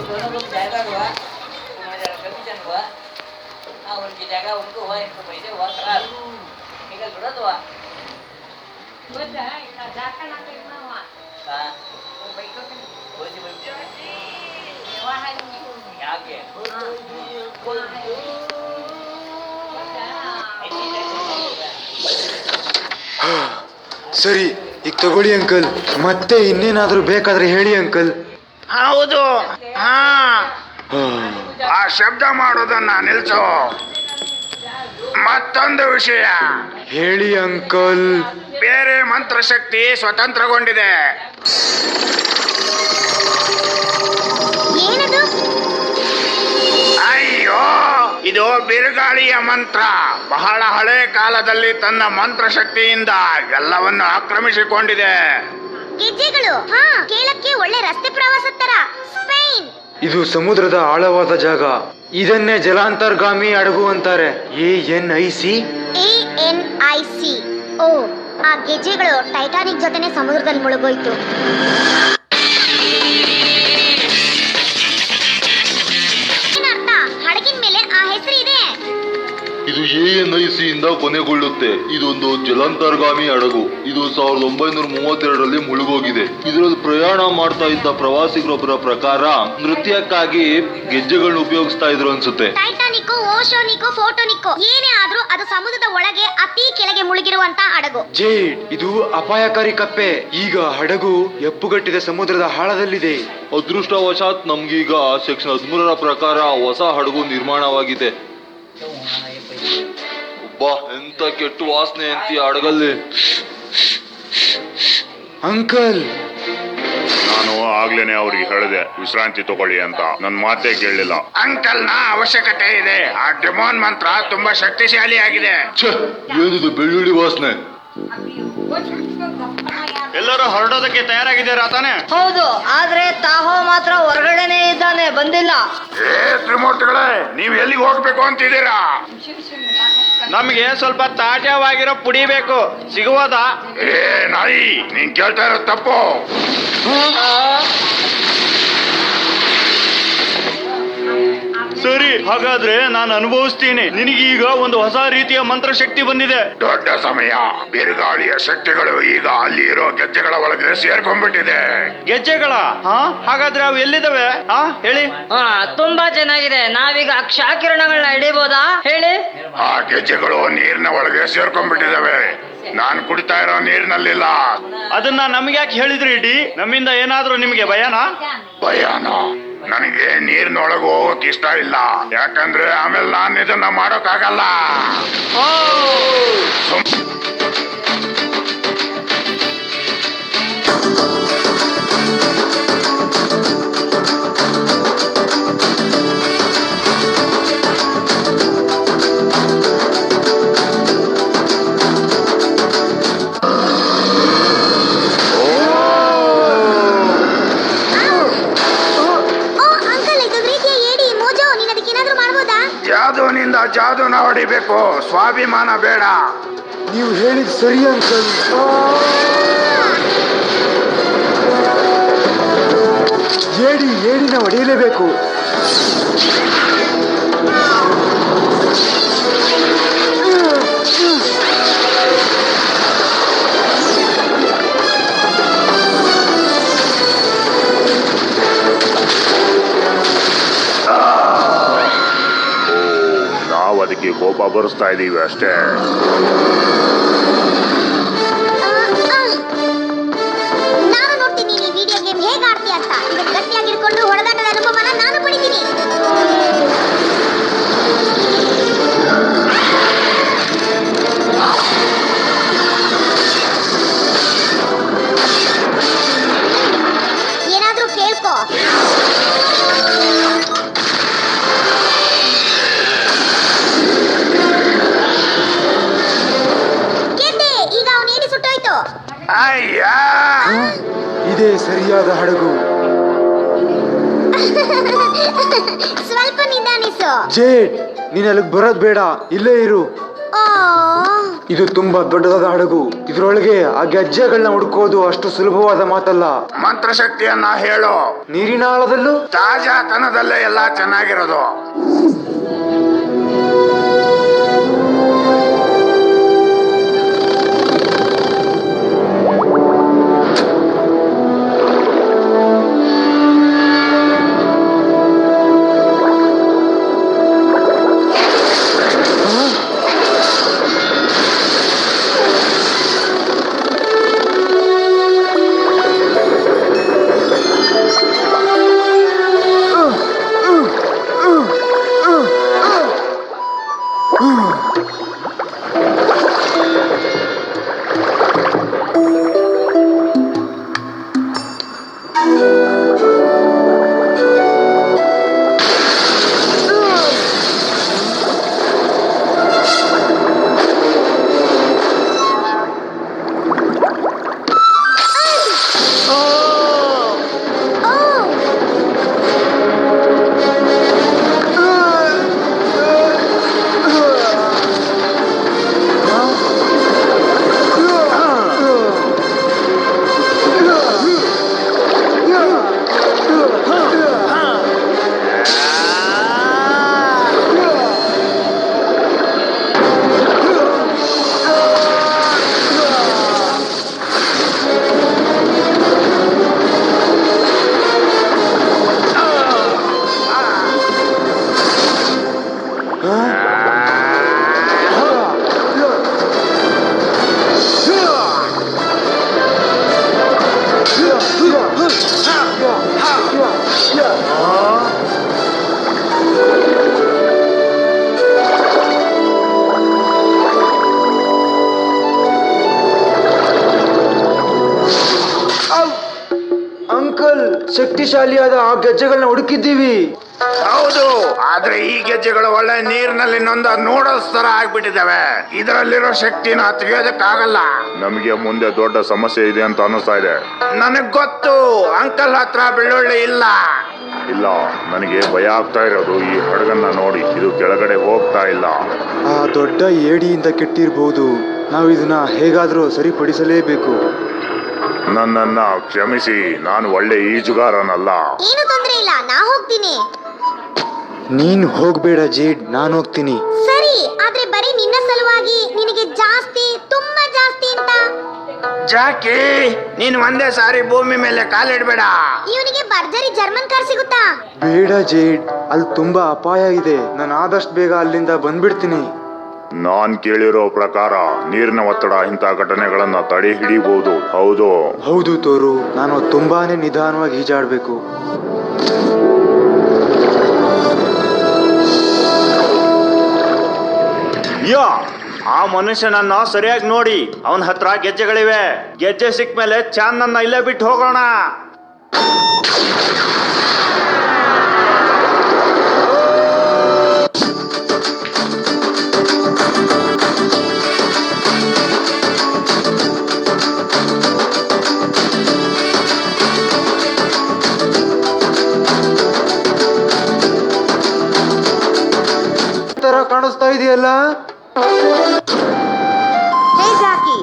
दोनों लोग जाएगा हुआ कमीशन हुआ हाँ उनकी जगह उनको हुआ इनको पैसे हुआ खराब निकल थोड़ा तो हुआ ಯಾಕೆ ಸರಿ ಈಗ ತಗೊಳ್ಳಿ ಅಂಕಲ್. ಮತ್ತೆ ಇನ್ನೇನಾದ್ರೂ ಬೇಕಾದ್ರೆ ಹೇಳಿ ಅಂಕಲ್. ಹೌದು. ಹಾ, ಆ ಶಬ್ದ ಮಾಡೋದನ್ನ ನಿಲ್ಸು. ಮತ್ತೊಂದು ವಿಷಯ ಹೇಳಿ ಅಂಕಲ್. ಬೇರೆ ಮಂತ್ರಶಕ್ತಿ ಸ್ವತಂತ್ರಗೊಂಡಿದೆ. ಏನದು? ಅಯ್ಯೋ, ಇದು ಬಿರುಗಾಳಿಯ ಮಂತ್ರ. ಬಹಳ ಹಳೆ ಕಾಲದಲ್ಲಿ ತನ್ನ ಮಂತ್ರಶಕ್ತಿಯಿಂದ ಎಲ್ಲವನ್ನು ಆಕ್ರಮಿಸಿಕೊಂಡಿದೆ. ಗೆಜ್ಜೆಗಳು ಕೇಳಕ್ಕೆ ಒಳ್ಳೆ ರಸ್ತೆ ಪ್ರವಾಸ ತರ. ಸ್ಪೇನ್. ಇದು ಸಮುದ್ರದ ಆಳವಾದ ಜಾಗ. ಇದನ್ನೇ ಜಲಾಂತರ್ಗಾಮಿ ಹಡಗು ಅಂತಾರೆ. ANIC. ಓ, ಆ ಗೆಜ್ಜೆಗಳು ಟೈಟಾನಿಕ್ ಜೊತೆನೆ ಸಮುದ್ರದಲ್ಲಿ ಮುಳುಗೋಯ್ತು. ಏನರ್ಥ? ಹಡಗಿನ ಮೇಲೆ ಆ ಹೆಸರು ಇದೆ. ಇದು ANIC ಇಂದ ಕೊನೆಗೊಳ್ಳುತ್ತೆ. ಇದೊಂದು ಜಲಾಂತರ್ಗಾಮಿ ಹಡಗು. ಇದು 1932ರಲ್ಲಿ ಮುಳುಗೋಗಿದೆ. ಇದರಲ್ಲಿ ಪ್ರಯಾಣ ಮಾಡ್ತಾ ಇದ್ದ ಪ್ರವಾಸಿಗರೊಬ್ಬರ ಪ್ರಕಾರ ನೃತ್ಯಕ್ಕಾಗಿ ಗೆಜ್ಜೆಗಳನ್ನ ಉಪಯೋಗಿಸ್ತಾ ಇದ್ರು ಅನ್ಸುತ್ತೆ. ಟೈಟಾನಿಕೋ, ಓಶೋನಿಕೋ, ಫೋಟೋನಿಕೋ ಏನೇ ಆದ್ರೂ ಅದು ಸಮುದ್ರದ ಒಳಗೆ ಅತಿ ಕೆಳಗೆ ಮುಳುಗಿರುವಂತ ಹಡಗು. ಜೇಡ್, ಇದು ಅಪಾಯಕಾರಿ ಕಪ್ಪೆ. ಈಗ ಹಡಗು ಎಪ್ಪುಗಟ್ಟಿದ ಸಮುದ್ರದ ಆಳದಲ್ಲಿದೆ. ಅದೃಷ್ಟವಶಾತ್ ನಮ್ಗೀಗ ಸೆಕ್ಷನ್ 13ರ ಪ್ರಕಾರ ಹೊಸ ಹಡಗು ನಿರ್ಮಾಣವಾಗಿದೆ. ಒಬ್ಬ ಎಂತ ಕೆಟ್ಟ ವಾಸನೆ ಅಂತ ಹಡಗಲ್ಲಿ. ಅಂಕಲ್, ನಾನು ಆಗ್ಲೇನೆ ಅವ್ರಿಗೆ ಹೇಳಿದೆ ವಿಶ್ರಾಂತಿ ತಗೊಳ್ಳಿ ಅಂತ. ನನ್ನ ಮಾತೇ ಕೇಳಲಿಲ್ಲ. ಅಂಕಲ್ನ ಅವಶ್ಯಕತೆ ಇದೆ. ಆ ಡೆಮೋನ್ ಮಂತ್ರ ತುಂಬಾ ಶಕ್ತಿಶಾಲಿಯಾಗಿದೆ. ಏನಿದು ಬೆಳ್ಳುಳ್ಳಿ ವಾಸನೆ? ಎಲ್ಲರೂ ಹೊರಡೋದಕ್ಕೆ ತಯಾರಾಗಿದ್ದೀರಾ ತಾನೆ? ಹೌದು, ಆದ್ರೆ ತಾಹೋ ಮಾತ್ರ ಹೊರಗಡೆನೆ ಇದ್ದಾನೆ, ಬಂದಿಲ್ಲ. ತ್ರಿಮೂರ್ತಿಗಳೇ, ನೀವು ಎಲ್ಲಿಗೆ ಹೋಗ್ಬೇಕು ಅಂತಿದ್ದೀರಾ? ನಮಗೆ ಸ್ವಲ್ಪ ತಾಜಾವಾಗಿರೋ ಪುಡಿ ಬೇಕು, ಸಿಗುವುದಾ? ನಾಯಿ, ನೀನ್ ಕೇಳ್ತಾ ಇರೋದು ತಪ್ಪು. ಸರಿ, ಹಾಗಾದ್ರೆ ನಾನು ಅನುಭವಿಸ್ತೀನಿ. ನಿನಗೀಗ ಒಂದು ಹೊಸ ರೀತಿಯ ಮಂತ್ರಶಕ್ತಿ ಬಂದಿದೆ. ದೊಡ್ಡ ಸಮಯ. ಬಿರುಗಾಳಿಯ ಶಕ್ತಿಗಳು ಈಗ ಅಲ್ಲಿ ಇರೋ ಗೆಜ್ಜೆಗಳ ಒಳಗೆ ಸೇರ್ಕೊಂಡ್ಬಿಟ್ಟಿದೆ. ಗೆಜ್ಜೆಗಳ? ಹಾಗಾದ್ರೆ ಅವು ಎಲ್ಲಿದ್ದಾವೆ? ಹೇಳಿ. ತುಂಬಾ ಚೆನ್ನಾಗಿದೆ. ನಾವೀಗ ಅಕ್ಷಾಕಿರಣಗಳನ್ನ ಹಿಡಿಬಹುದಾ? ಹೇಳಿ. ಆ ಗೆಜ್ಜೆಗಳು ನೀರಿನ ಒಳಗೆ ಸೇರ್ಕೊಂಡ್ಬಿಟ್ಟಿದ್ದಾವೆ. ನಾನ್ ಕುಡಿತಾ ಇರೋ ನೀರಿನಲ್ಲಿಲ್ಲ. ಅದನ್ನ ನಮ್ಗೆ ಯಾಕೆ ಹೇಳಿದ್ರಿ? ಇಡಿ ನಮ್ಮಿಂದ ಏನಾದ್ರೂ ನಿಮ್ಗೆ ಭಯನಾ? ನನಗೆ ನೀರಿನೊಳಗೆ ಹೋಗಕ್ ಇಷ್ಟ ಇಲ್ಲ. ಯಾಕಂದ್ರೆ ಆಮೇಲೆ ನಾನು ಇದನ್ನ ಮಾಡೋಕ್ಕಾಗಲ್ಲ. ಜಾದೂನಿಂದ ಜಾದೂನ ಹೊಡಿಬೇಕು, ಸ್ವಾಭಿಮಾನ ಬೇಡ. ನೀವು ಹೇಳಿದ್ ಸರಿ ಅಂಕಲ್. ಏಡಿನ ಹೊಡೆಯಲೇಬೇಕು. ಅದಕ್ಕೆ ಕೋಪ ಬರಿಸ್ತಾ ಇದೀವಿ ಅಷ್ಟೇ. ನಾನು ನೋಡ್ತೀನಿ ಈ ವಿಡಿಯೋ ಗೇಮ್ ಹೇಗೆ ಆಡ್ತೀಯ ಅಂತ. ಇದಕ್ಕೆ ಗಟ್ಟಿಯಾಗಿರ್ಕೊಂಡು ಹೊಡೆದಾಟದ ಅನುಭವನ ನಾನು ಪಡಿತೀನಿ. ಏನಾದ್ರೂ ಕೇಳ್ಕೊ. ಇದೇ ಸರಿಯಾದ ಹಡಗು. ಸ್ವಲ್ಪ ನಿಧಾನಿಸು. ಜೇಡ್, ನೀನ್ ಅಲ್ಲಿಗೆ ಬರೋದ್ ಬೇಡ, ಇಲ್ಲೇ ಇರು. ಇದು ತುಂಬಾ ದೊಡ್ಡದಾದ ಹಡಗು. ಇದರೊಳಗೆ ಆ ಗೆಜ್ಜೆಗಳನ್ನ ಹುಡುಕೋದು ಅಷ್ಟು ಸುಲಭವಾದ ಮಾತಲ್ಲ. ಮಂತ್ರಶಕ್ತಿಯನ್ನ ಹೇಳು. ನೀರಿನ ಆಳದಲ್ಲೂ ತಾಜಾತನದಲ್ಲೇ ಎಲ್ಲ ಚೆನ್ನಾಗಿರೋದು. ಅಂಕಲ್, ಶಕ್ತಿಶಾಲಿಯಾದ ಆ ಗೆಜ್ಜೆಗಳನ್ನ ಹುಡುಕಿದ್ದೀವಿ. ಹೌದು, ಆದ್ರೆ ಈ ಗೆಜ್ಜೆಗಳು ಒಳ್ಳೆ ನೀರಿನಲ್ಲಿ ನೊಂದ ನೂಡಲ್ಸ್ ತರ ಆಗ್ಬಿಟ್ಟಿದ್ದಾವೆ. ಇದರಲ್ಲಿರೋ ಶಕ್ತಿನ ತೆಗೆಯೋದಕ್ಕಾಗಲ್ಲ. ನಮಗೆ ಮುಂದೆ ದೊಡ್ಡ ಸಮಸ್ಯೆ ಇದೆ ಅಂತ ಅನ್ನಿಸ್ತಾ ಇದೆ. ನನಗ್ ಗೊತ್ತು, ಅಂಕಲ್ ಹತ್ರ ಬೆಳ್ಳುಳ್ಳಿ ಇಲ್ಲ. ಇಲ್ಲ, ನನಗೆ ಭಯ ಆಗ್ತಾ ಇರೋದು ಈ ಹಡಗನ್ನ ನೋಡಿ. ಇದು ಕೆಳಗಡೆ ಹೋಗ್ತಾ ಇಲ್ಲ. ಆ ದೊಡ್ಡ ಏಡಿಯಿಂದ ಕೆಟ್ಟಿರ್ಬೋದು. ನಾವು ಇದನ್ನ ಹೇಗಾದ್ರೂ ಸರಿಪಡಿಸಲೇಬೇಕು. ನನ್ನನ್ನ ಕ್ಷಮಿಸಿ, ನಾನು ಒಳ್ಳೆ ಈಜುಗಾರನಲ್ಲ. ಏನು ತೊಂದ್ರೆ ಇಲ್ಲ, ನಾ ಹೋಗ್ತೀನಿ. ನೀನು ಹೋಗ್ಬೇಡ ಜೇಡ್, ನಾನು ಹೋಗ್ತೀನಿ. ಸರಿ, ಆದ್ರೆ ಬರೀ ನಿನ್ನ ಸಲುವಾಗಿ ನಿನಗೆ ಜಾಸ್ತಿ, ತುಂಬಾ ಜಾಸ್ತಿ ಅಂತ. ಜಾಕಿ, ನೀನ್ ಒಂದೇ ಸಾರಿ ಭೂಮಿ ಮೇಲೆ ಕಾಲಿಡ್ಬೇಡ. ಇವನಿಗೆ ಭರ್ಜರಿ ಜರ್ಮನ್ ಕಾರ್ ಸಿಗುತ್ತಾ? ಬೇಡ ಜೇಡ್, ಅಲ್ಲಿ ತುಂಬಾ ಅಪಾಯ ಇದೆ. ನಾನು ಆದಷ್ಟು ಬೇಗ ಅಲ್ಲಿಂದ ಬಂದ್ಬಿಡ್ತೀನಿ. ನಾನ್ ಕೇಳಿರೋ ಪ್ರಕಾರ ನೀರಿನ ಒತ್ತಡ ಇಂಥ ಘಟನೆಗಳನ್ನ ತಡೆ ಹಿಡಿಬಹುದು. ಹೌದು ಹೌದು ತೋರು, ನಾನು ತುಂಬಾನೇ ನಿಧಾನವಾಗಿ ಈಜಾಡ್ಬೇಕು. ಯಾ, ಆ ಮನುಷ್ಯನನ್ನ ಸರಿಯಾಗಿ ನೋಡಿ. ಅವನ ಹತ್ರ ಗೆಜ್ಜೆಗಳಿವೆ. ಗೆಜ್ಜೆ ಸಿಕ್ಕ ಮೇಲೆ ಚಾಂದನ್ನ ಇಲ್ಲೇ ಬಿಟ್ಟು ಹೋಗೋಣ. ತರ ಕಾಣಿಸ್ತಾ ಇದೆಯಲ್ಲ.